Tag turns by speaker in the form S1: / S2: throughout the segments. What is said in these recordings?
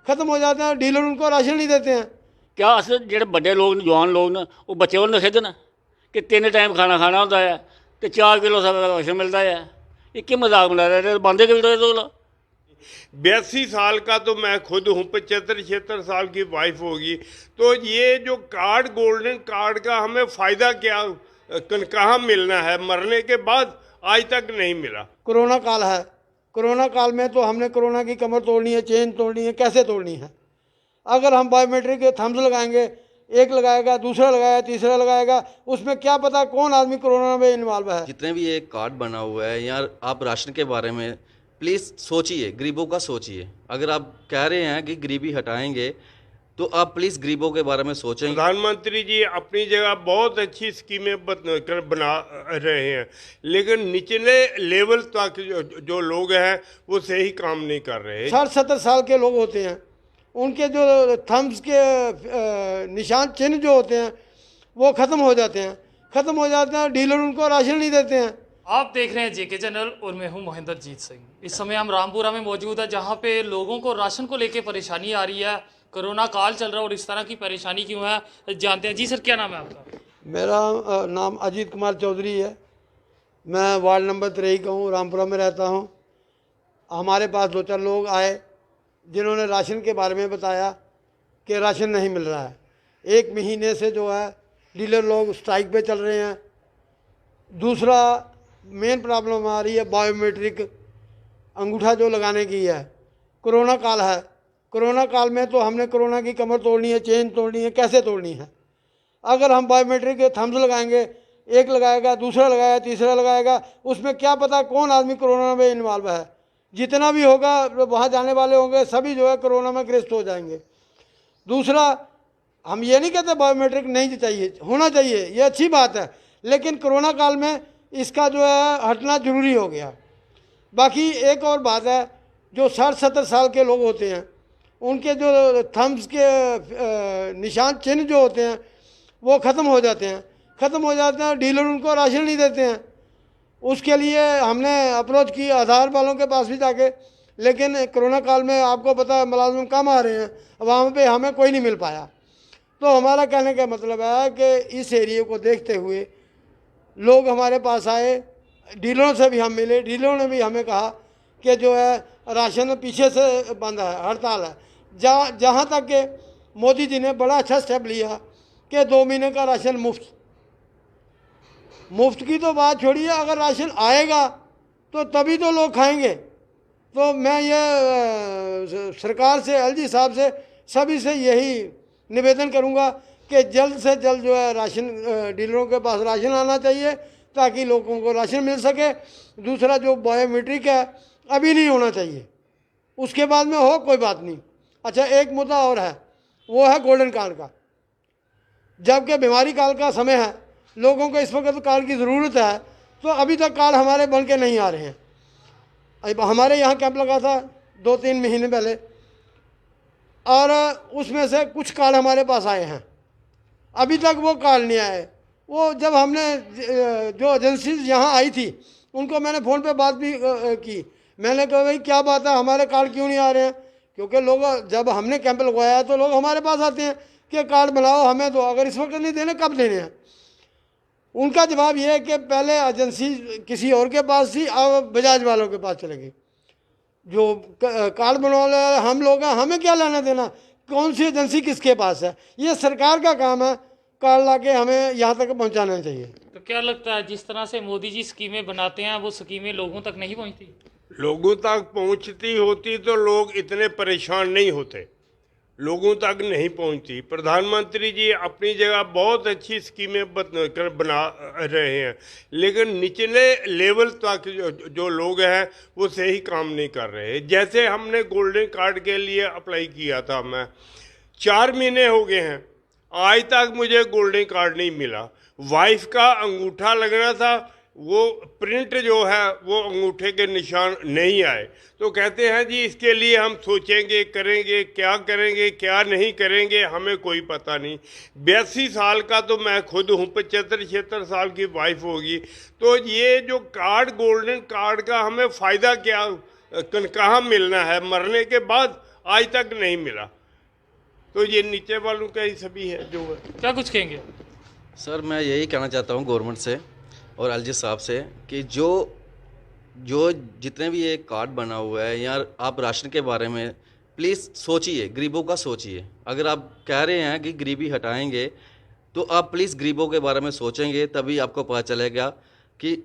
S1: ख़त्म हो जाते हैं, डीलर उनको राशन नहीं देते हैं।
S2: क्या अस जेह्ड़े बड्डे लोग जवान लोग न वो बच्चे को नखिद्ध न कि 3 टाइम खाना खाना होता है तो 4 किलो राशन मिलता है। ये क्या मजाक बना रहे हैं? बंदे कर दो
S3: 82 साल का तो मैं खुद हूँ, 75-76 साल की वाइफ होगी। तो ये जो कार्ड, गोल्डन कार्ड का हमें फ़ायदा क्या, कहाँ मिलना है? मरने के बाद आज तक नहीं मिला।
S1: कोरोना काल है, कोरोना काल में तो हमने कोरोना की कमर तोड़नी है, चेन तोड़नी है, कैसे तोड़नी है? अगर हम बायोमेट्रिक के थम्स लगाएंगे, एक लगाएगा, दूसरा लगाएगा, तीसरा लगाएगा, उसमें क्या पता कौन आदमी कोरोना में इन्वॉल्व है।
S4: जितने भी ये कार्ड बना हुआ है या आप राशन के बारे में प्लीज़ सोचिए, गरीबों का सोचिए। अगर आप कह रहे हैं कि गरीबी हटाएंगे तो आप प्लीज़ गरीबों के बारे में सोचें।
S3: प्रधानमंत्री जी अपनी जगह बहुत अच्छी स्कीमें बना रहे हैं, लेकिन निचले लेवल तक जो लोग हैं वो सही काम नहीं कर रहे।
S1: 60-70 साल के लोग होते हैं, उनके जो थम्स के निशान चिन्ह जो होते हैं वो ख़त्म हो जाते हैं, डीलर उनको राशन नहीं देते हैं।
S5: आप देख रहे हैं जेके चैनल और मैं हूं महेंद्रजीत सिंह। इस समय हम रामपुरा में मौजूद है, जहां पे लोगों को राशन को लेके परेशानी आ रही है। कोरोना काल चल रहा है और इस तरह की परेशानी क्यों है जानते हैं। जी सर, क्या नाम है आपका?
S1: मेरा नाम अजीत कुमार चौधरी है। मैं वार्ड नंबर 23 का हूँ, रामपुरा में रहता हूँ। हमारे पास 2-4 लोग आए जिन्होंने राशन के बारे में बताया कि राशन नहीं मिल रहा है। 1 महीने से जो है डीलर लोग स्ट्राइक पे चल रहे हैं। दूसरा मेन प्रॉब्लम आ रही है बायोमेट्रिक अंगूठा जो लगाने की है। कोरोना काल है, कोरोना काल में तो हमने कोरोना की कमर तोड़नी है, चेन तोड़नी है, कैसे तोड़नी है? अगर हम बायोमेट्रिक के थम्स लगाएंगे, एक लगाएगा, दूसरा लगाएगा, तीसरा लगाएगा, उसमें क्या पता कौन आदमी कोरोना में इन्वॉल्व है। जितना भी होगा वहाँ जाने वाले होंगे सभी जो है कोरोना में ग्रस्त हो जाएंगे। दूसरा, हम ये नहीं कहते बायोमेट्रिक नहीं चाहिए, होना चाहिए, ये अच्छी बात है, लेकिन कोरोना काल में इसका जो है हटना ज़रूरी हो गया। बाकी एक और बात है, जो 60-70 साल के लोग होते हैं उनके जो थम्स के निशान चिन्ह जो होते हैं वो ख़त्म हो जाते हैं, डीलर उनको राशन नहीं देते हैं। उसके लिए हमने अप्रोच की आधार वालों के पास भी जाके, लेकिन कोरोना काल में आपको पता है मुलाजिम कम आ रहे हैं, वहाँ पे हमें कोई नहीं मिल पाया। तो हमारा कहने का मतलब है कि इस एरिए को देखते हुए लोग हमारे पास आए, डीलरों से भी हम मिले, डीलरों ने भी हमें कहा कि जो है राशन पीछे से बंद है, हड़ताल है। जहाँ तक कि मोदी जी ने बड़ा अच्छा स्टेप लिया कि 2 महीने का राशन मुफ्त की तो बात छोड़िए, अगर राशन आएगा तो तभी तो लोग खाएंगे। तो मैं ये सरकार से, एलजी साहब से, सभी से यही निवेदन करूंगा कि जल्द से जल्द जो है राशन डीलरों के पास राशन आना चाहिए ताकि लोगों को राशन मिल सके। दूसरा, जो बायोमेट्रिक है अभी नहीं होना चाहिए, उसके बाद में हो कोई बात नहीं। अच्छा, एक मुद्दा और है, वो है गोल्डन कार्ड का। जबकि बीमारी काल का समय है, लोगों को इस वक्त कार्ड की ज़रूरत है, तो अभी तक कार्ड हमारे बन के नहीं आ रहे हैं। अब हमारे यहाँ कैंप लगा था 2-3 महीने पहले, और उसमें से कुछ कार्ड हमारे पास आए हैं, अभी तक वो कार्ड नहीं आए। वो जब हमने जो एजेंसी यहाँ आई थी उनको मैंने फ़ोन पे बात भी की, मैंने कहा भाई क्या बात है, हमारे कार्ड क्यों नहीं आ रहे हैं? क्योंकि लोग, जब हमने कैंप लगवाया तो लोग हमारे पास आते हैं कि कार्ड बनाओ हमें दो, अगर इस वक्त नहीं देने कब देने हैं? उनका जवाब ये है कि पहले एजेंसी किसी और के पास थी, अब बजाज वालों के पास चलेगी। जो कार्ड बनवा ले हम लोग हैं, हमें क्या लेना देना, कौन सी एजेंसी किसके पास है? ये सरकार का काम है, कार्ड ला के हमें यहाँ तक पहुँचाना चाहिए।
S5: तो क्या लगता है जिस तरह से मोदी जी स्कीमें बनाते हैं वो स्कीमें लोगों तक नहीं पहुंचती?
S3: लोगों तक पहुंचती होती तो लोग इतने परेशान नहीं होते, लोगों तक नहीं पहुंचती। प्रधानमंत्री जी अपनी जगह बहुत अच्छी स्कीमें बना रहे हैं, लेकिन निचले लेवल तक जो लोग हैं वो सही काम नहीं कर रहे। जैसे हमने गोल्डन कार्ड के लिए अप्लाई किया था, मैं 4 महीने हो गए हैं, आज तक मुझे गोल्डन कार्ड नहीं मिला। वाइफ का अंगूठा लगना था, वो प्रिंट जो है वो अंगूठे के निशान नहीं आए। तो कहते हैं जी इसके लिए हम सोचेंगे, करेंगे, क्या नहीं करेंगे हमें कोई पता नहीं। 82 साल का तो मैं खुद हूँ, 75-76 साल की वाइफ होगी। तो ये जो कार्ड, गोल्डन कार्ड का हमें फ़ायदा क्या, कहाँ मिलना है? मरने के बाद आज तक नहीं मिला। तो ये नीचे वालों का ही सभी है जो है।
S5: क्या कुछ कहेंगे?
S4: सर मैं यही कहना चाहता हूँ गवर्नमेंट से और एलजी साहब से कि जो जो जितने भी ये कार्ड बना हुआ है, या आप राशन के बारे में प्लीज़ सोचिए, गरीबों का सोचिए। अगर आप कह रहे हैं कि गरीबी हटाएंगे तो आप प्लीज़ गरीबों के बारे में सोचेंगे, तभी आपको पता चलेगा कि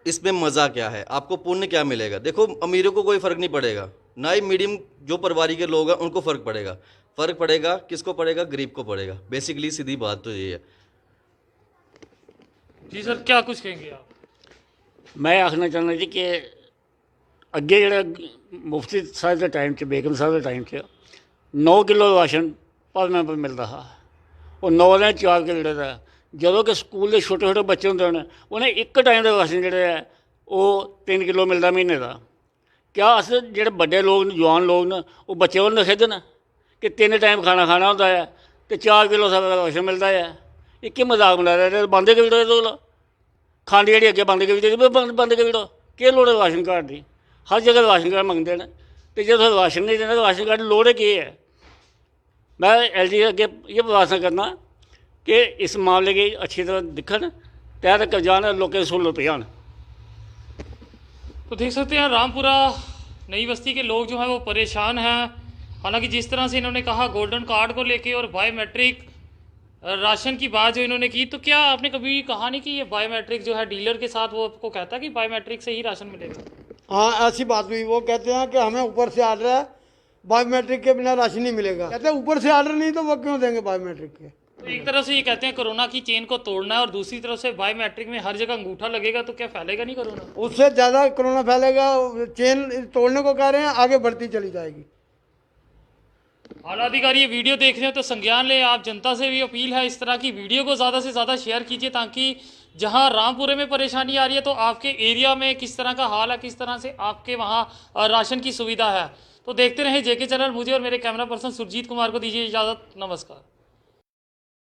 S4: इसमें मज़ा क्या है, आपको पुण्य क्या मिलेगा। देखो अमीरों को कोई फ़र्क नहीं पड़ेगा, ना ही मीडियम जो परिवार के लोग हैं उनको फ़र्क पड़ेगा। फ़र्क पड़ेगा किसको पड़ेगा? गरीब को पड़ेगा। बेसिकली सीधी बात तो ये है।
S5: जी सर, क्या कुछ कहेंगे आप?
S2: मैं आखना चाहना जी कि अगे ਜਿਹੜਾ मुफ्ती साहब के टाइम से, बेगम साहब के टाइम से 9 किलो राशन पर मैंबर मिलता था। और 9 ने 4 किलो ਜਿਹੜਾ ਜਦੋਂ कि स्कूल के छोटे छोटे बच्चे होंगे हैं उन्हें एक टाइम का राशन ਜਿਹੜਾ है वो 3 किलो मिलता महीने का। क्या अस ਜਿਹੜੇ बड़े लोग न, जवान लोग न, वो बच्चे को नखिदन कि 3 टाइम खाना खाना होता है तो 4 किलो का राशन मिलता है? ये क्या मजाक बना रहे? बंद के वीडियो तो खंड जी अगे बंद के वीडियो बंद के वीडियो क्या लोड़ है राशन कार्ड की? हर जगह राशन कार्ड मंगते हैं तो जो राशन नहीं देना तो राशन कार्ड लोड़ है की है? मैं LG अगे ये प्रार्थना करना कि इस मामले की अच्छी तरह दिखन, तय तक जान, लोगों की सहूलत पान।
S5: तो देख सकते हैं रामपुरा नई बस्ती के लोग जो हैं वो परेशान हैं। हालांकि जिस तरह से इन्होंने कहा गोल्डन कार्ड को लेके और बायोमेट्रिक राशन की बात जो इन्होंने की, तो क्या आपने कभी कहा नहीं कि ये बायोमेट्रिक जो है डीलर के साथ वो आपको कहता है कि बायोमेट्रिक से ही राशन मिलेगा?
S1: हाँ ऐसी बात हुई। वो कहते हैं कि हमें ऊपर से आर्डर है, बायोमेट्रिक के बिना राशन नहीं मिलेगा। कहते हैं ऊपर से आर्डर नहीं तो वो क्यों देंगे बायोमेट्रिक के?
S5: तो एक तरफ से ये कहते हैं कोरोना की चेन को तोड़ना है और दूसरी तरफ से बायोमेट्रिक में हर जगह अंगूठा लगेगा, तो क्या फैलेगा नहीं कोरोना?
S1: उससे ज़्यादा कोरोना फैलेगा। चेन तोड़ने को कह रहे हैं, आगे बढ़ती चली जाएगी।
S5: आला अधिकारी ये वीडियो देख रहे हो तो संज्ञान ले। आप जनता से भी अपील है इस तरह की वीडियो को ज़्यादा से ज़्यादा शेयर कीजिए, ताकि जहां रामपुरे में परेशानी आ रही है तो आपके एरिया में किस तरह का हाल है, किस तरह से आपके वहां राशन की सुविधा है। तो देखते रहे JK चैनल। मुझे और मेरे कैमरा पर्सन सुरजीत कुमार को दीजिए इजाज़त। नमस्कार।